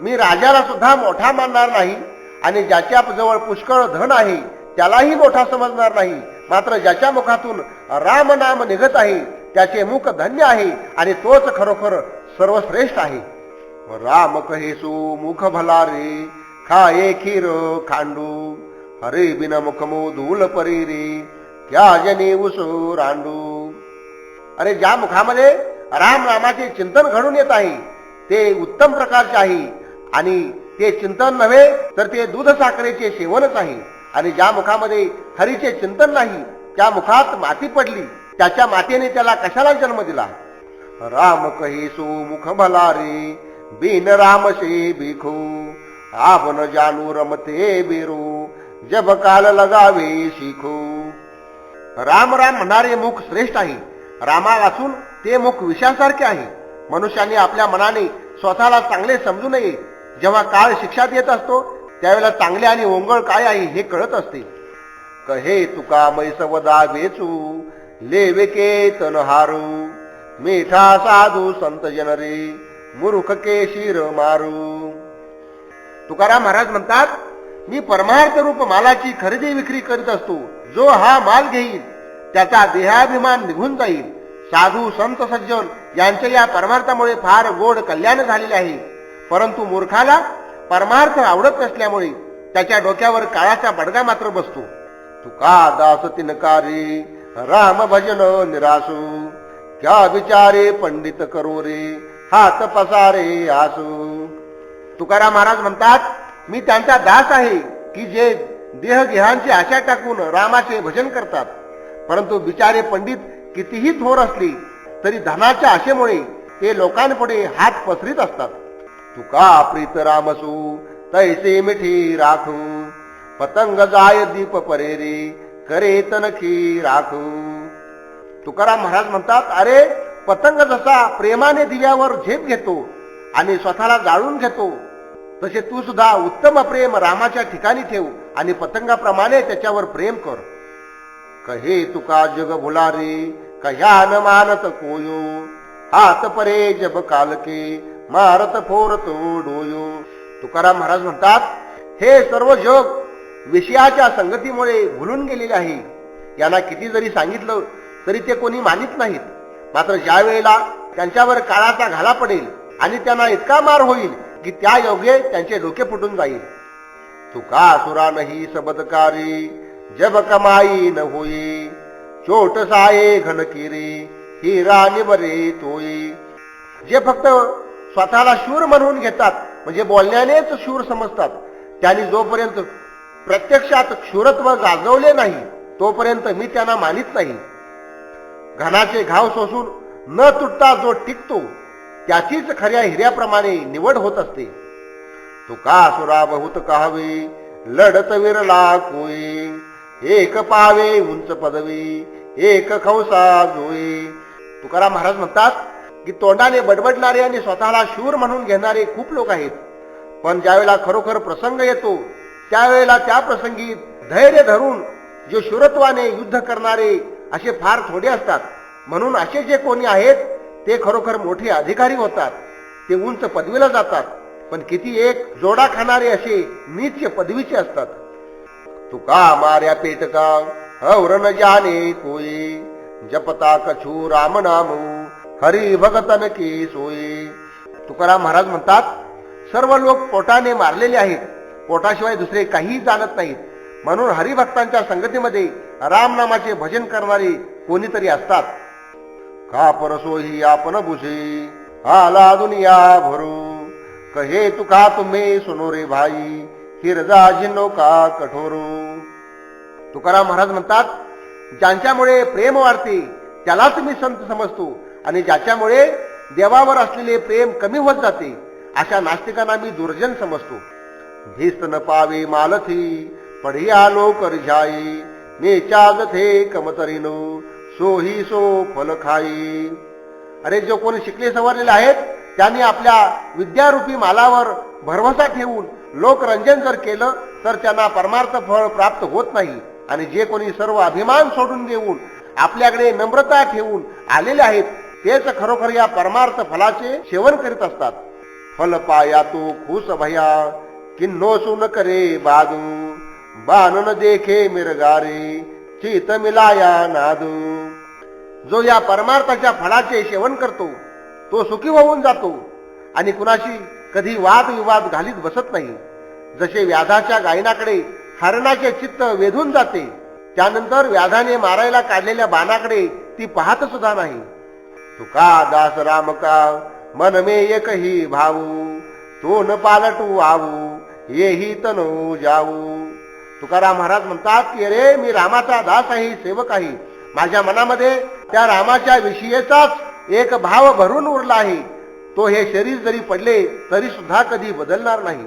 मी राजाला सुद्धा मोठा मानणार नाही आणि ज्याच्या जवळ पुष्कळ धन आहे त्यालाही मोठा समजणार नाही. मात्र ज्याच्या मुखातून राम नाम निघत आहे त्याचे मुख धन्य आहे आणि तोच खरोखर सर्वश्रेष्ठ आहे. राम कहेसो मुख भला रे खाये खीर खांडू हरे बिन मुखमो धूल परी रे क्या जने उसो रांडू. अरे ज्या मुखामध्ये राम नामाचे चिंतन घडून येत आहे ते उत्तम प्रकारचे आहे आणि ते चिंतन नव्हे तर ते दूध साखरेचे सेवनच आहे. आणि ज्या मुखामध्ये हरीचे चिंतन नाही त्या मुखात माती पडली, त्याच्या मातेने त्याला कशाला जन्म दिला. राम कहेसो मुख भला रे बिन राम से बिखो आप न जानू रमते बिरू जब काल लगावे शिखो. राम राम म्हणणारे मुख श्रेष्ठ आहे, रामा वाचून ते मुख विषयासारखे आहे. मनुष्याने आपल्या मनाने स्वतःला चांगले समजू नये. जेव्हा काळ शिक्षा देत असतो त्यावेळेला चांगले आणि ओंगळ काय आहे हे कळत असते. कहे तुका मैसवदा वेचू लेवे के तन हारू मिठा साधू संत जनरे मूर्ख के शिर मारू. तुकाराम महाराज म्हणतात, मी परमार्थ रूप मालाची खरेदी विक्री करीत असतो. जो हा माल घेईल त्याचा देहाभिमान निघून जाईल. साधू संत सज्जन यांच्या या परमार्थामुळे फार गोड कल्याण झालेले आहे. परंतु मूर्खाला परमार्थ आवडत नसल्यामुळे त्याच्या डोक्यावर काळाचा बडगा मात्र बसतो. तुका दास तिनकारी राम भजन निरासू क्या विचारे पंडित करू रे हात पसारे आसू. तुकाराम महाराज म्हणतात, मी त्यांचा दास आहे की जे देहगेहांची आशा टाकून रामाचे भजन करतात. परंतु बिचारे पंडित कितीही थोर असले तरी धनाच्या आशेमुळे ते लोकांपुढे हात पसरीत असतात. तुका प्रीत रामसू तैसे मिठी राखू पतंग जाय दीप परेरे करे तनखी राखू. तुकाराम महाराज म्हणतात, अरे पतंग जसा प्रेमाने दिव्यावर झेप घेतो आणि स्वतःला जाळून घेतो तसे तू सुद्धा उत्तम प्रेम रामाच्या ठिकाणी ठेव आणि पतंगाप्रमाणे त्याच्यावर प्रेम कर. कहे तुका जग भुलारे कह्या न मानत कोयो हात परे जब कालके मारत फोरतो डोयो. तुकाराम महाराज म्हणतात, हे सर्व जग विषयाच्या संगतीमुळे भुलून गेलेले आहे. यांना किती जरी सांगितलं तरी ते कोणी मानित नाहीत. मात्र ज्या वेळेला त्यांच्यावर काळाचा घाला पडेल आणि त्यांना इतका मार होईल की त्या योगे त्यांचे डोके फुटून जाईल. तुका सुरा नाही सबदकारी जब कमाई न होई, चोट साये घनकिरी हिरा निबरे तोई. जे फक्त स्वतःला शूर म्हणून घेतात म्हणजे बोलण्यानेच शूर समजतात, त्यांनी जोपर्यंत प्रत्यक्षात शूरत्व गाजवले नाही तोपर्यंत मी त्यांना मानित नाही. घनाचे घाव सोसून न तुटता जो टिकतो त्याचीच खऱ्या हिऱ्याप्रमाणे निवड होत असते. तुका सुरा बहुत कहावे लढत विरला कोई, एक पावे उंच पदवी एक खवसा जोई. तुकाराम महाराज म्हणतात की तोंडाने बडबडणारे आणि स्वतःला शूर म्हणून घेणारे खूप लोक आहेत, पण ज्यावेळेला खरोखर प्रसंग येतो त्यावेळेला त्या प्रसंगी धैर्य धरून जे शूरत्वाने युद्ध करणारे असे फार थोडे असतात. म्हणून असे जे कोणी आहेत ते खरोखर मोठे अधिकारी होतात, ते उंच पदवीला जातात, पण किती एक जोडा खाणारे असे नीच पदवीचे असतात. तुका मार्या पेटका हौर न जाने कोई, जपता कछू राम नामू हरी भगतन की सोई. तुकाराम महाराज म्हणतात सर्व लोक पोटाने मारलेले आहेत, पोटाशिवाय दुसरे काही जाणत नाहीत. म्हणून हरिभक्तांच्या संगतीमध्ये रामनामाचे भजन करणारे कोणीतरी असतात. का परसोही आपण बुझे आला दुनिया भरू, कहे तुका तुम्ही सुनो रे भाई हिरजा जिनो का कठोरू. तुकाराम महाराज म्हणतात ज्यांच्यामुळे प्रेम वाढते त्यालाच मी संत समजतो, आणि ज्याच्यामुळे देवावर असलेले प्रेम कमी होत जाते अशा नास्तिकांना मी दुर्जन समजतो. भिस्त न पावे मालथी पढिया लोक रिझाई, नेचाज थे कमतरीनो सोही सो फल खाई. अरे जो कोणी शिकले सवरलेले आहेत त्यांनी आपल्या विद्यारूपी मालावर भरवसा ठेवून लोकरंजन जर केलं तर त्यांना परमार्थ फळ प्राप्त होत नाही. आणि जे कोणी सर्व अभिमान सोडून देऊन आपल्याकडे नम्रता ठेवून आलेले आहेत तेच खरोखर या परमार्थ फलाचे सेवन करीत असतात. फल पाया तो खुश भया किन्नो सुन करे बाजू, बानन देखे मिरगारे चित मिलाया नादू. जो या परमार्थाच्या फळाचे सेवन करतो तो सुखी होऊन जातो आणि कुणाशी कधी वाद विवाद घालीत बसत नाही. जसे व्याधाच्या गायनाकडे हरणाचे चित्त वेधून जाते, त्यानंतर व्याधाने मारायला काढलेल्या बाणाकडे ती पाहत सुद्धा नाही. तुका दास राम का मन मे एकही भाऊ, तो न पालटू आवू येही तनो जाऊ. तुकाराम महाराज म्हणतात की अरे मी रामाचा दास आहे, सेवक आहे. माझ्या मनामध्ये त्या रामाच्या विषयीचाच एक भाव भरून उरला आहे. तो हे शरीर जरी पडले तरी सुद्धा कधी बदलणार नाही.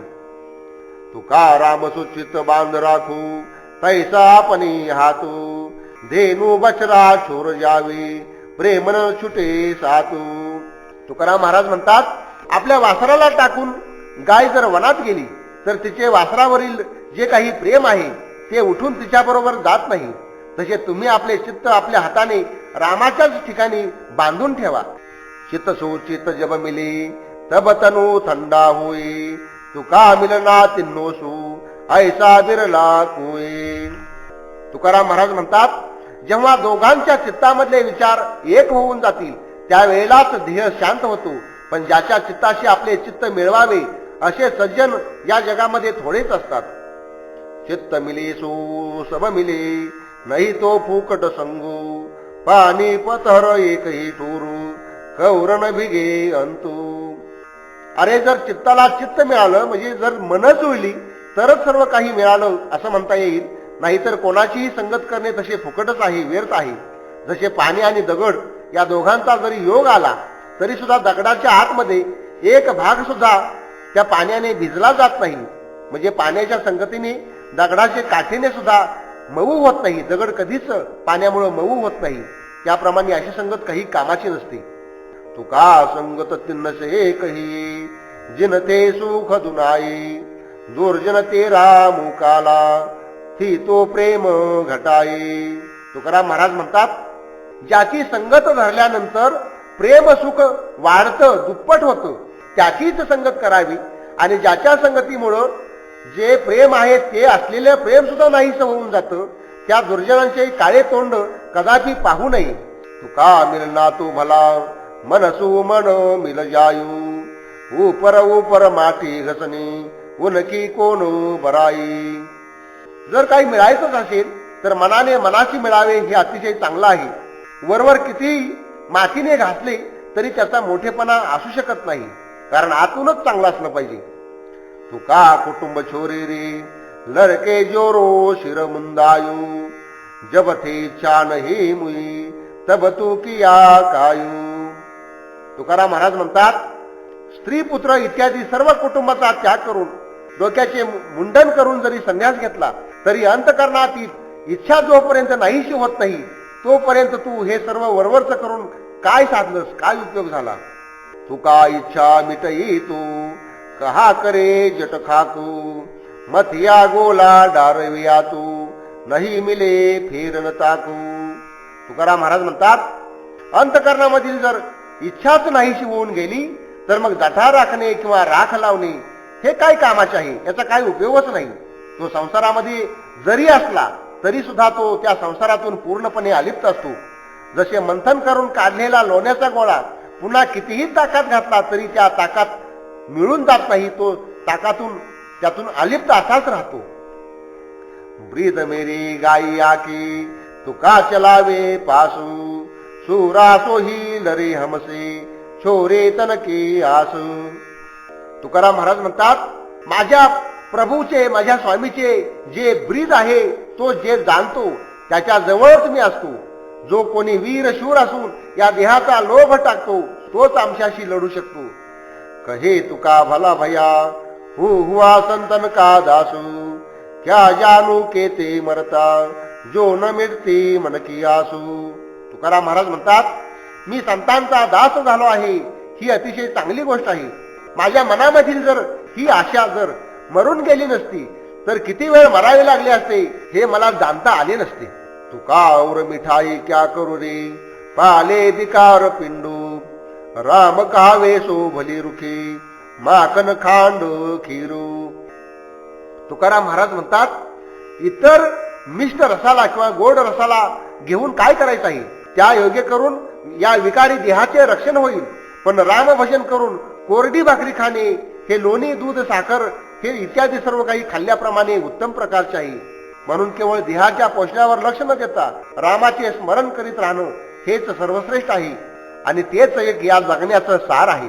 तुका राम सुचित बांध राखू तैसा आपणी हातू, धेनू बचरा छोर जावी प्रेमन छुटे सातू. तुकाराम महाराज म्हणतात आपल्या वासराला टाकून गाय जर वनात गेली तर तिचे वासरावरील जे काही प्रेम आहे ते उठून तिच्याबरोबर जात नाही. तसे तुम्ही आपले चित्त आपल्या हाताने रामाच्याच ठिकाणी बांधून ठेवा. चित्त सुचित जब मिली तब तनु थंडा होई, तुका मिलना तिन्नोसू ऐसा बिरला कोई. तुकाराम महाराज म्हणतात जेव्हा दोघांच्या चित्तामधले विचार एक होऊन जातील त्यावेळेलाच ध्येय शांत होतो. पण ज्याच्या चित्ताशी आपले चित्त मिळवावे असे सज्जन या जगामध्ये थोडेच असतात. चित्त मिली सो सब मिले नाही तो फुकट संगू, पाणी पथर एकही टोरू कौरण भिगे अंतू. अरे जर चित्ताला चित्त मिळालं म्हणजे जर मन जुळली तरच सर्व काही मिळालं असं म्हणता येईल. नाहीतर कोणाचीही संगत करणे तसे फुकटच आहे, व्यर्थ आहे. जसे पाणी आणि दगड या दोघांचा जरी योग आला तरी सुद्धा दगडाच्या आतमध्ये एक भाग सुद्धा त्या पाण्याने भिजला जात नाही. म्हणजे पाण्याच्या संगतीने दगडाचे काठीने सुद्धा मऊ होत नाही. दगड कधीच पाण्यामुळे मऊ होत नाही. त्याप्रमाणे अशी संगत काही कामाची नसते. तुका संगत तिन्नसे कही जिनते सुख दुनाई, दुर्जन तेरा मुकाला थी तो प्रेम घटाई. तुकाराम महाराज म्हणतात ज्याची संगत धरल्यानंतर प्रेम सुख वाढतं, दुप्पट होतं, त्याचीच संगत करावी. आणि ज्याच्या संगतीमुळं जे प्रेम आहे ते असलेलं प्रेम सुद्धा नाहीसं होऊन जातं त्या दुर्जनांचे काळे तोंड कदापि पाहू नये. तुका मिलना तू भला मनसू मन मिल जायू ऊपर ऊपर माटी घसनी उनकी कोण बराई. जर काही मिळायचंच असेल तर मनाने मनाशी मिळावे हे अतिशय चांगलं आहे. वरवर किती मातीने घासले तरी त्याचा मोठेपणा असू शकत नाही, कारण आतूनच चांगलं असलं पाहिजे. तुका कुटुंब छोरी रे लड़के जोरो शिर मुंदायू जब थे छान ही मुई तब तू किया कायू. तुकाराम महाराज म्हणतात, स्त्री पुत्र इत्यादी सर्व कुटुंबाचा त्याग करून डोक्याचे मुंडन करून जरी संन्यास घेतला तरी अंतकरणात इच्छा जोपर्यंत नाहीशी होत नाही तोपर्यंत तू हे सर्व वरवरच करून काय साधलंस, काय उपयोग झाला. तुका इच्छा मिटई तू कहा करे जट खाकू मथिया गोला डारविया तू नाही मिले फेरन टाकू. तुकाराम महाराज म्हणतात, अंतकरणामधील जर इच्छाच नाहीशी होऊन गेली तर मग जठा राखणे किंवा राख लावणे हे काय कामाचे आहे, याचा काय उपयोगच नाही. तो संसारामध्ये जरी असला तरी सुद्धा तो त्या संसारातून पूर्णपणे अलिप्त असतो. जसे मंथन करून काढलेला लोण्याचा गोळा पुन्हा कितीही ताकात घातला तरी त्या ताकात मिळून जात नाही, तो त्यातून अलिप्त असाच राहतो. ब्रीद मेरी गाई आकी तुका चलावे पासू सुरासो ही लरे हमसे छोरे तनके आसू. तुकाराम महाराज म्हणतात, माझ्या प्रभूचे माझ्या स्वामीचे जे ब्रीद आहे तो जे जाणतो त्याच्या जवळच मी असतो. जो कोणी वीर शूर असून या देहाचा लोभ टाकतो तोच आमच्याशी लढू शकतो. कहे तुका भला भया हुआ संतन का दासू क्या जानू के ते मरता जो न मिळते मन की आसू. तुकाराम महाराज म्हणतात, मी संतांचा दास झालो आहे ही अतिशय चांगली गोष्ट आहे. माझ्या मनामधील जर ही आशा जर मरून गेली नसती तर किती वेळ मरावे लागले असते हे मला जाणता आले नसते. तुका और मिठाई क्या करू रे पाले दिकार पिंडू राम कहावे सो भली रुखी माकन खांड खीरू. तुकाराम महाराज म्हणतात, इतर मिष्ट रसाला किंवा गोड रसाला घेऊन काय करायचं आहे, त्या योग्य करून या विकारी देहाचे रक्षण होईल. पण रामभजन करून कोरडी भाकरी खाणे हे लोणी दूध साखर हे इत्यादी सर्व काही खाल्ल्याप्रमाणे उत्तम प्रकारचे आहे. म्हणून केवळ देहाच्या पोषणावर लक्ष न देता रामाचे स्मरण करीत राहणं हेच सर्वश्रेष्ठ आहे आणि तेच एक या जगण्याचं सार आहे.